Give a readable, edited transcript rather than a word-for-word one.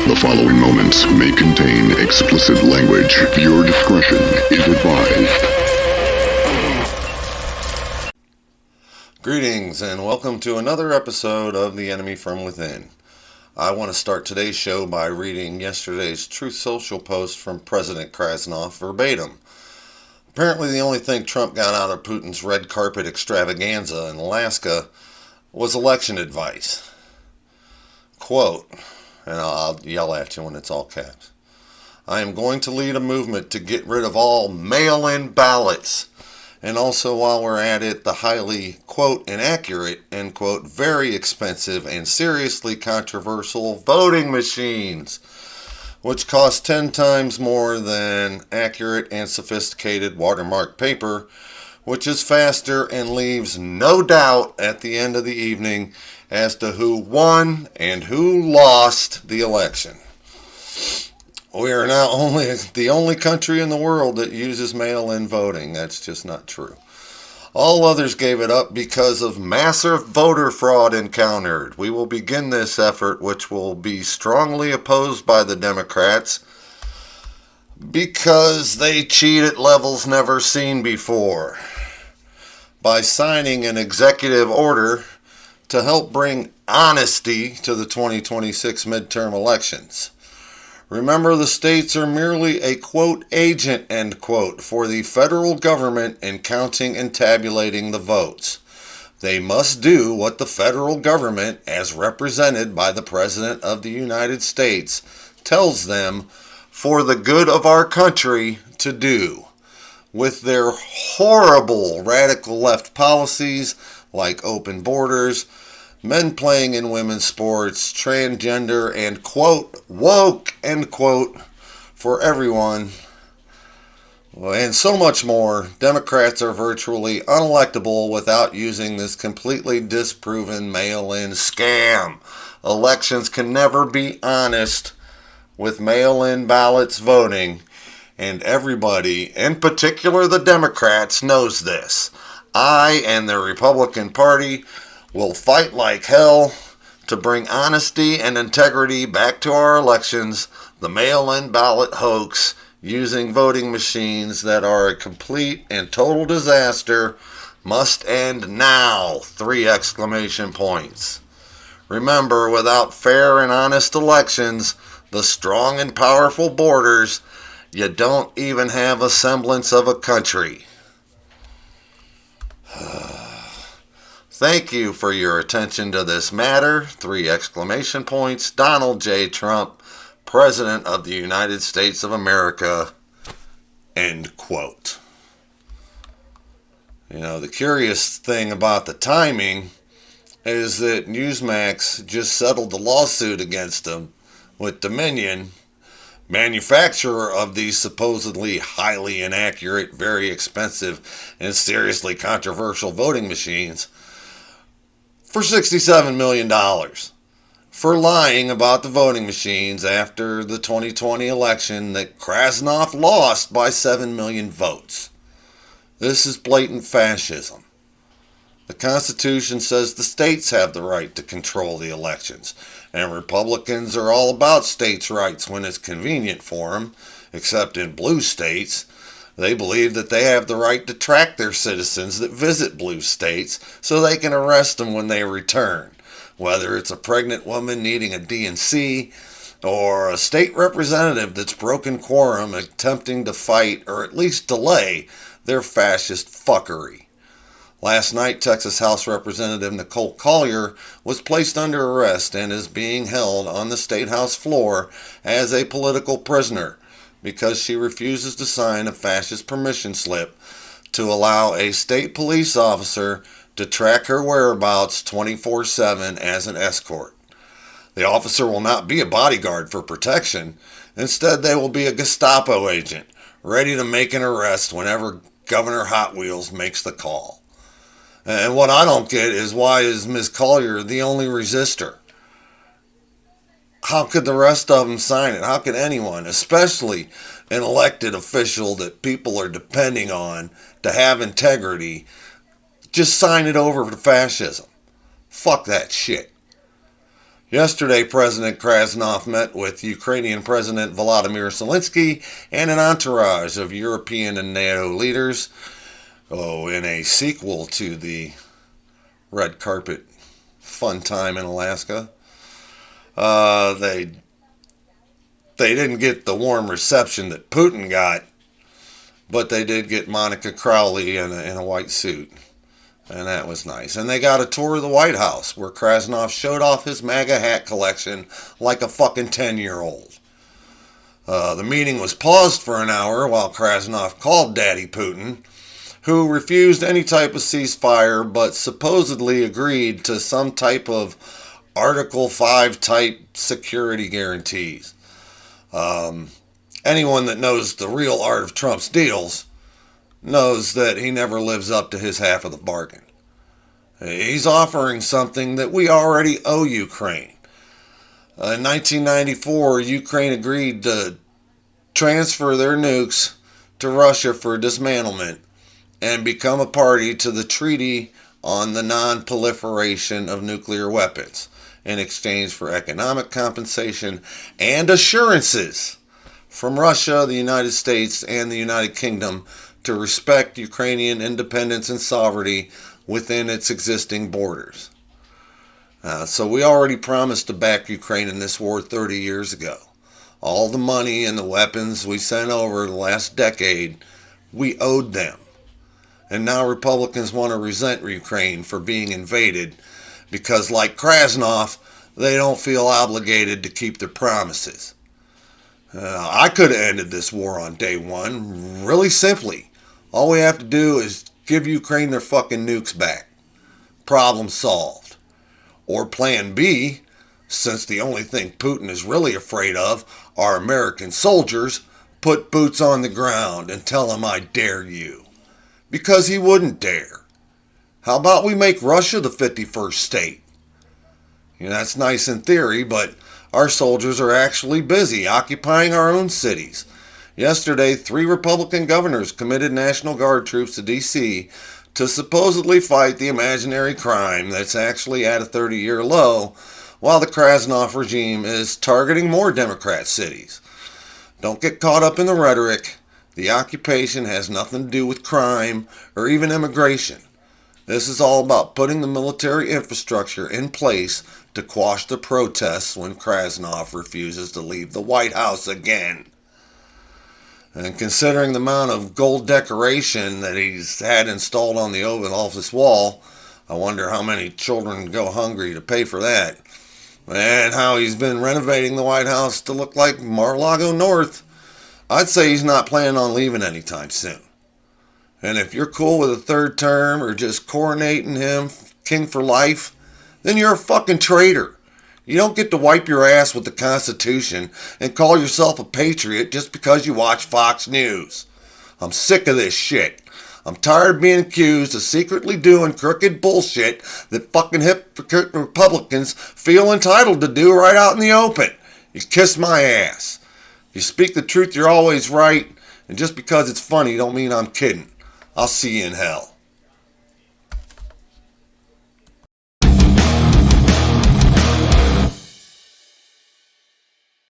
The following moments may contain explicit language. Viewer discretion is advised. Greetings and welcome to another episode of The Enemy from Within. I want to start today's show by reading yesterday's Truth Social post from President Krasnov verbatim. Apparently the only thing Trump got out of Putin's red carpet extravaganza in Alaska was election advice. Quote, and I'll yell at you when it's all caps. I am going to lead a movement to get rid of all mail-in ballots. And also, while we're at it, the highly, quote, inaccurate, end quote, very expensive and seriously controversial voting machines, which cost 10 times more than accurate and sophisticated watermark paper, which is faster and leaves no doubt at the end of the evening as to who won and who lost the election. We are now the only country in the world that uses mail-in voting. That's just not true. All others gave it up because of massive voter fraud encountered. We will begin this effort, which will be strongly opposed by the Democrats because they cheat at levels never seen before, by signing an executive order to help bring honesty to the 2026 midterm elections. Remember, the states are merely a, quote, agent, end quote, for the federal government in counting and tabulating the votes. They must do what the federal government, as represented by the President of the United States, tells them for the good of our country to do. With their horrible radical left policies like open borders, men playing in women's sports, transgender, and, quote, woke, end quote, for everyone, and so much more, Democrats are virtually unelectable without using this completely disproven mail-in scam. Elections can never be honest with mail-in ballots voting, and everybody, in particular the Democrats, knows this. I and the Republican Party will fight like hell to bring honesty and integrity back to our elections. The mail-in ballot hoax using voting machines that are a complete and total disaster must end now! 3 exclamation points. Remember, without fair and honest elections, the strong and powerful borders, you don't even have a semblance of a country. Thank you for your attention to this matter. 3 exclamation points. Donald J. Trump, President of the United States of America. End quote. You know, the curious thing about the timing is that Newsmax just settled the lawsuit against him with Dominion, manufacturer of these supposedly highly inaccurate, very expensive, and seriously controversial voting machines, for $67 million for lying about the voting machines after the 2020 election that Krasnov lost by 7 million votes. This is blatant fascism. The Constitution says the states have the right to control the elections, and Republicans are all about states' rights when it's convenient for them, except in blue states. They believe that they have the right to track their citizens that visit blue states so they can arrest them when they return, whether it's a pregnant woman needing a D&C or a state representative that's broken quorum attempting to fight or at least delay their fascist fuckery. Last night, Texas House Representative Nicole Collier was placed under arrest and is being held on the State House floor as a political prisoner because she refuses to sign a fascist permission slip to allow a state police officer to track her whereabouts 24/7 as an escort. The officer will not be a bodyguard for protection. Instead, they will be a Gestapo agent, ready to make an arrest whenever Governor Hot Wheels makes the call. And what I don't get is, why is Ms. Collier the only resistor? How could the rest of them sign it? How could anyone, especially an elected official that people are depending on to have integrity, just sign it over to fascism? Fuck that shit. Yesterday, President Krasnov met with Ukrainian President Volodymyr Zelensky and an entourage of European and NATO leaders. In a sequel to the red carpet fun time in Alaska. They didn't get the warm reception that Putin got, but they did get Monica Crowley in a white suit. And that was nice. And they got a tour of the White House where Krasnov showed off his MAGA hat collection like a fucking 10-year-old. The meeting was paused for an hour while Krasnov called Daddy Putin, who refused any type of ceasefire but supposedly agreed to some type of Article 5 type security guarantees. Anyone that knows the real art of Trump's deals knows that he never lives up to his half of the bargain. He's offering something that we already owe Ukraine. In 1994, Ukraine agreed to transfer their nukes to Russia for dismantlement and become a party to the Treaty on the Non-Proliferation of Nuclear Weapons in exchange for economic compensation and assurances from Russia, the United States, and the United Kingdom to respect Ukrainian independence and sovereignty within its existing borders. So we already promised to back Ukraine in this war 30 years ago. All the money and the weapons we sent over the last decade, we owed them. And now Republicans want to resent Ukraine for being invaded because, like Krasnov, they don't feel obligated to keep their promises. I could have ended this war on day one, really simply. All we have to do is give Ukraine their fucking nukes back. Problem solved. Or plan B, since the only thing Putin is really afraid of are American soldiers, put boots on the ground and tell him I dare you. Because he wouldn't dare. How about we make Russia the 51st state? That's nice in theory, but our soldiers are actually busy occupying our own cities. Yesterday, 3 Republican governors committed National Guard troops to D.C. to supposedly fight the imaginary crime that's actually at a 30-year low, while the Krasnov regime is targeting more Democrat cities. Don't get caught up in the rhetoric. The occupation has nothing to do with crime or even immigration. This is all about putting the military infrastructure in place to quash the protests when Krasnov refuses to leave the White House again. And considering the amount of gold decoration that he's had installed on the Oval Office wall, I wonder how many children go hungry to pay for that. And how he's been renovating the White House to look like Mar-a-Lago North. I'd say he's not planning on leaving anytime soon. And if you're cool with a third term or just coronating him king for life, then you're a fucking traitor. You don't get to wipe your ass with the Constitution and call yourself a patriot just because you watch Fox News. I'm sick of this shit. I'm tired of being accused of secretly doing crooked bullshit that fucking hypocrite Republicans feel entitled to do right out in the open. You kiss my ass. If you speak the truth, you're always right. And just because it's funny don't mean I'm kidding. I'll see you in hell.